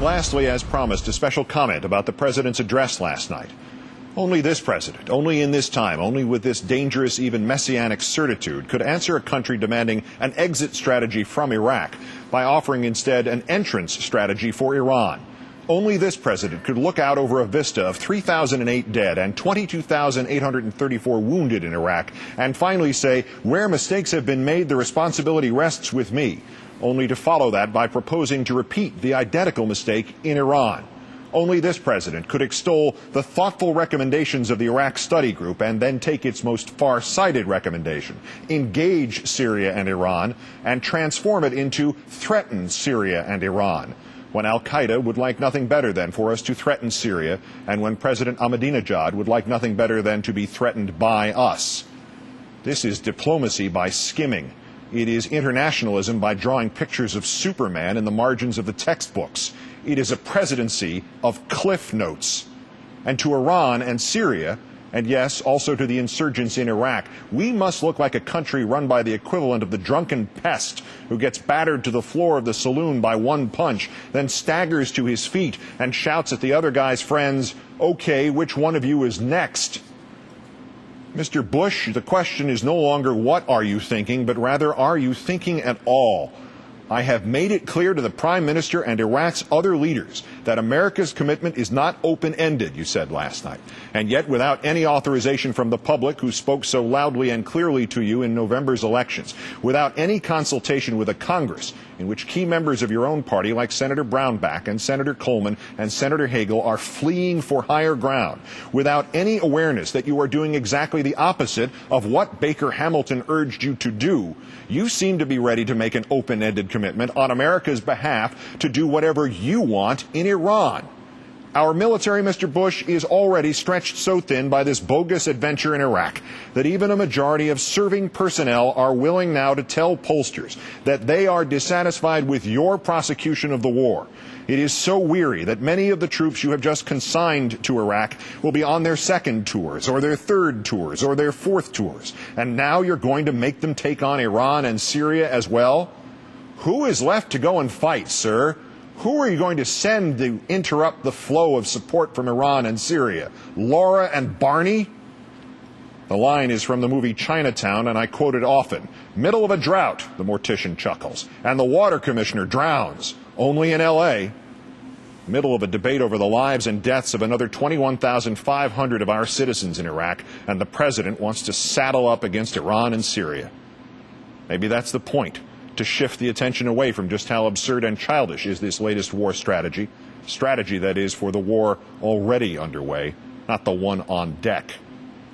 And lastly, as promised, a special comment about the president's address last night. Only this president, only in this time, only with this dangerous, even messianic certitude, could answer a country demanding an exit strategy from Iraq by offering instead an entrance strategy for Iran. Only this president could look out over a vista of 3,008 dead and 22,834 wounded in Iraq and finally say, where mistakes have been made, the responsibility rests with me, only to follow that by proposing to repeat the identical mistake in Iran. Only this president could extol the thoughtful recommendations of the Iraq Study Group and then take its most far-sighted recommendation, engage Syria and Iran, and transform it into threaten Syria and Iran, when al-Qaeda would like nothing better than for us to threaten Syria, and when President Ahmadinejad would like nothing better than to be threatened by us. This is diplomacy by skimming. It is internationalism by drawing pictures of Superman in the margins of the textbooks. It is a presidency of cliff notes. And to Iran and Syria, and yes, also to the insurgents in Iraq, we must look like a country run by the equivalent of the drunken pest who gets battered to the floor of the saloon by one punch, then staggers to his feet and shouts at the other guy's friends, "Okay, which one of you is next?" Mr. Bush, the question is no longer what are you thinking, but rather are you thinking at all? I have made it clear to the Prime Minister and Iraq's other leaders that America's commitment is not open-ended, you said last night. And yet, without any authorization from the public who spoke so loudly and clearly to you in November's elections, without any consultation with a Congress in which key members of your own party like Senator Brownback and Senator Coleman and Senator Hagel are fleeing for higher ground, without any awareness that you are doing exactly the opposite of what Baker Hamilton urged you to do, you seem to be ready to make an open-ended commitment on America's behalf to do whatever you want in Iran. Our military, Mr. Bush, is already stretched so thin by this bogus adventure in Iraq that even a majority of serving personnel are willing now to tell pollsters that they are dissatisfied with your prosecution of the war. It is so weary that many of the troops you have just consigned to Iraq will be on their second tours or their third tours or their fourth tours. And now you're going to make them take on Iran and Syria as well? Who is left to go and fight, sir? Who are you going to send to interrupt the flow of support from Iran and Syria? Laura and Barney? The line is from the movie Chinatown, and I quote it often. Middle of a drought, the mortician chuckles, and the water commissioner drowns. Only in L.A. Middle of a debate over the lives and deaths of another 21,500 of our citizens in Iraq, and the president wants to saddle up against Iran and Syria. Maybe that's the point, to shift the attention away from just how absurd and childish is this latest war strategy that is for the war already underway, not the one on deck.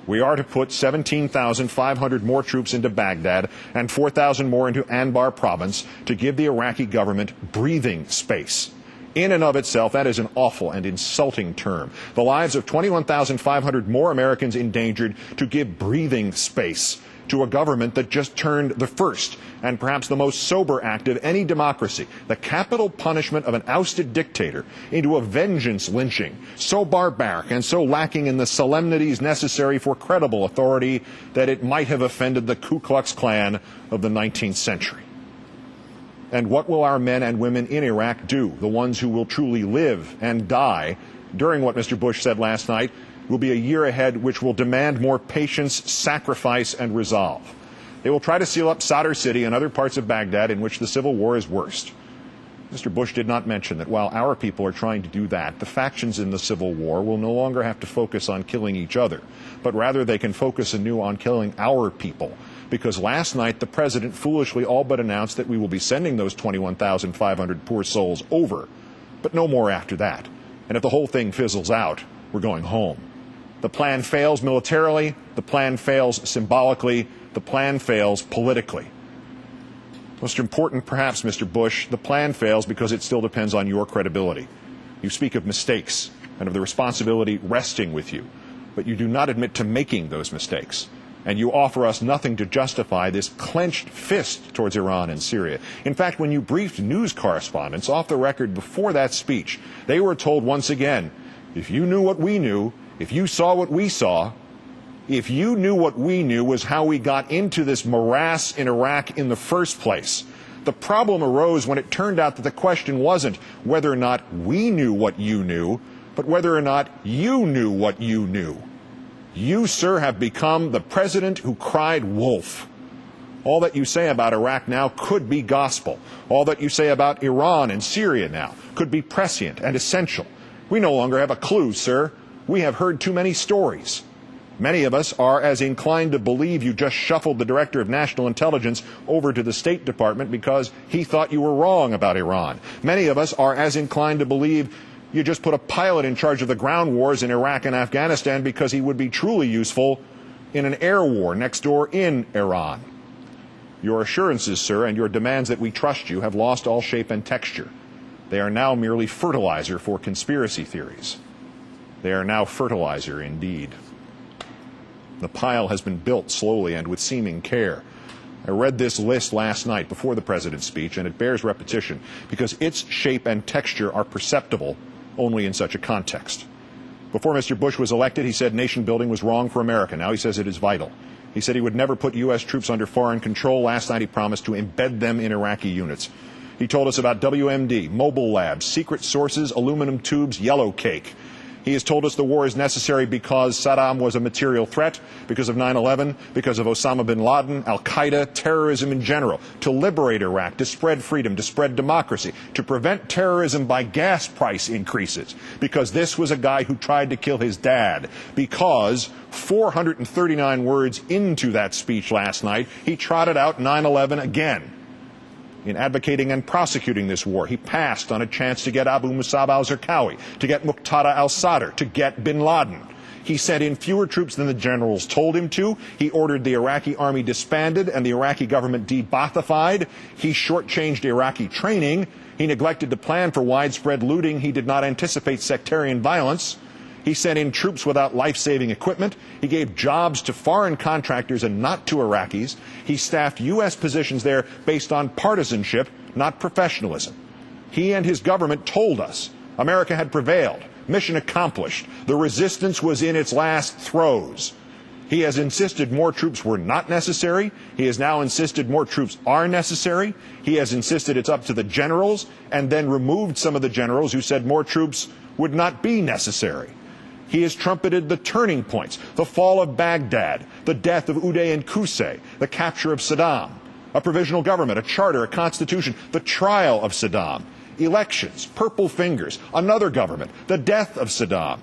We are to put 17,500 more troops into Baghdad and 4,000 more into Anbar province to give the Iraqi government breathing space. In and of itself, that is an awful and insulting term. The lives of 21,500 more Americans endangered to give breathing space to a government that just turned the first and perhaps the most sober act of any democracy, the capital punishment of an ousted dictator, into a vengeance lynching so barbaric and so lacking in the solemnities necessary for credible authority that it might have offended the Ku Klux Klan of the 19th century. And what will our men and women in Iraq do, the ones who will truly live and die, during what Mr. Bush said last night will be a year ahead which will demand more patience, sacrifice, and resolve? They will try to seal up Sadr City and other parts of Baghdad in which the civil war is worst. Mr. Bush did not mention that while our people are trying to do that, the factions in the civil war will no longer have to focus on killing each other, but rather they can focus anew on killing our people. Because last night the president foolishly all but announced that we will be sending those 21,500 poor souls over, but no more after that. And if the whole thing fizzles out, we're going home. The plan fails militarily, the plan fails symbolically, the plan fails politically. Most important, perhaps, Mr. Bush, the plan fails because it still depends on your credibility. You speak of mistakes and of the responsibility resting with you, but you do not admit to making those mistakes. And you offer us nothing to justify this clenched fist towards Iran and Syria. In fact, when you briefed news correspondents off the record before that speech, they were told once again, if you knew what we knew, if you saw what we saw, if you knew what we knew was how we got into this morass in Iraq in the first place, The problem arose when it turned out that the question wasn't whether or not we knew what you knew, but whether or not you knew what you knew. You, sir, have become the president who cried wolf. All that you say about Iraq now could be gospel. All that you say about Iran and Syria now could be prescient and essential. We no longer have a clue, sir. We have heard too many stories. Many of us are as inclined to believe you just shuffled the Director of National Intelligence over to the State Department because he thought you were wrong about Iran. Many of us are as inclined to believe you just put a pilot in charge of the ground wars in Iraq and Afghanistan because he would be truly useful in an air war next door in Iran. Your assurances, sir, and your demands that we trust you have lost all shape and texture. They are now merely fertilizer for conspiracy theories. They are now fertilizer indeed. The pile has been built slowly and with seeming care. I read this list last night before the president's speech, and it bears repetition because its shape and texture are perceptible only in such a context. Before Mr. Bush was elected, he said nation building was wrong for America. Now he says it is vital. He said he would never put U.S. troops under foreign control. Last night he promised to embed them in Iraqi units. He told us about WMD, mobile labs, secret sources, aluminum tubes, yellow cake. He has told us the war is necessary because Saddam was a material threat, because of 9/11, because of Osama bin Laden, Al-Qaeda, terrorism in general, to liberate Iraq, to spread freedom, to spread democracy, to prevent terrorism by gas price increases, because this was a guy who tried to kill his dad, because 439 words into that speech last night, he trotted out 9/11 again. In advocating and prosecuting this war, he passed on a chance to get Abu Musab al-Zarqawi, to get Muqtada al-Sadr, to get bin Laden. He sent in fewer troops than the generals told him to. He ordered the Iraqi army disbanded and the Iraqi government de-Baathified. He shortchanged Iraqi training. He neglected to plan for widespread looting. He did not anticipate sectarian violence. He sent in troops without life-saving equipment. He gave jobs to foreign contractors and not to Iraqis. He staffed U.S. positions there based on partisanship, not professionalism. He and his government told us America had prevailed, mission accomplished. The resistance was in its last throes. He has insisted more troops were not necessary. He has now insisted more troops are necessary. He has insisted it's up to the generals, and then removed some of the generals who said more troops would not be necessary. He has trumpeted the turning points, the fall of Baghdad, the death of Uday and Qusay, the capture of Saddam, a provisional government, a charter, a constitution, the trial of Saddam, elections, purple fingers, another government, the death of Saddam.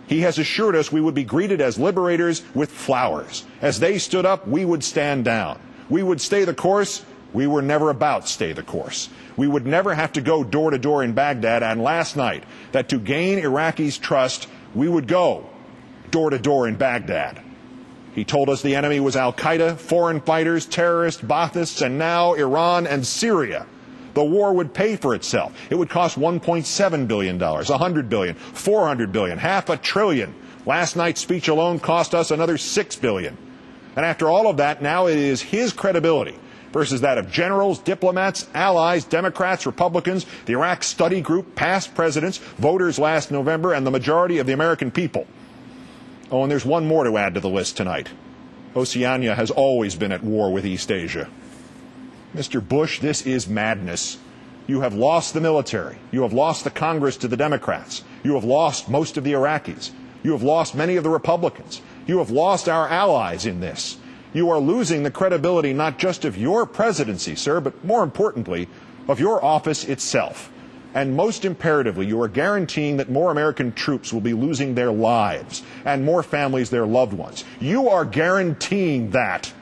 He has assured us we would be greeted as liberators with flowers. As they stood up, we would stand down. We would stay the course. We were never about stay the course. We would never have to go door to door in Baghdad, and last night, that to gain Iraqis' trust, we would go door to door in Baghdad. He told us the enemy was Al-Qaeda, foreign fighters, terrorists, Baathists, and now Iran and Syria. The war would pay for itself. It would cost $1.7 billion, $100 billion, $400 billion, $500 billion. Last night's speech alone cost us another $6 billion. And after all of that, now it is his credibility versus that of generals, diplomats, allies, Democrats, Republicans, the Iraq Study Group, past presidents, voters last November, and the majority of the American people. Oh, and there's one more to add to the list tonight. Oceania has always been at war with East Asia. Mr. Bush, this is madness. You have lost the military. You have lost the Congress to the Democrats. You have lost most of the Iraqis. You have lost many of the Republicans. You have lost our allies in this. You are losing the credibility not just of your presidency, sir, but more importantly, of your office itself. And most imperatively, you are guaranteeing that more American troops will be losing their lives and more families their loved ones. You are guaranteeing that.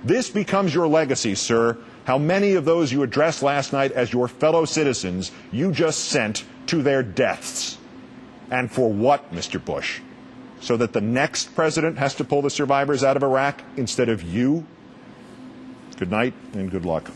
This becomes your legacy, sir. How many of those you addressed last night as your fellow citizens you just sent to their deaths? And for what, Mr. Bush? So that the next president has to pull the survivors out of Iraq instead of you? Good night and good luck.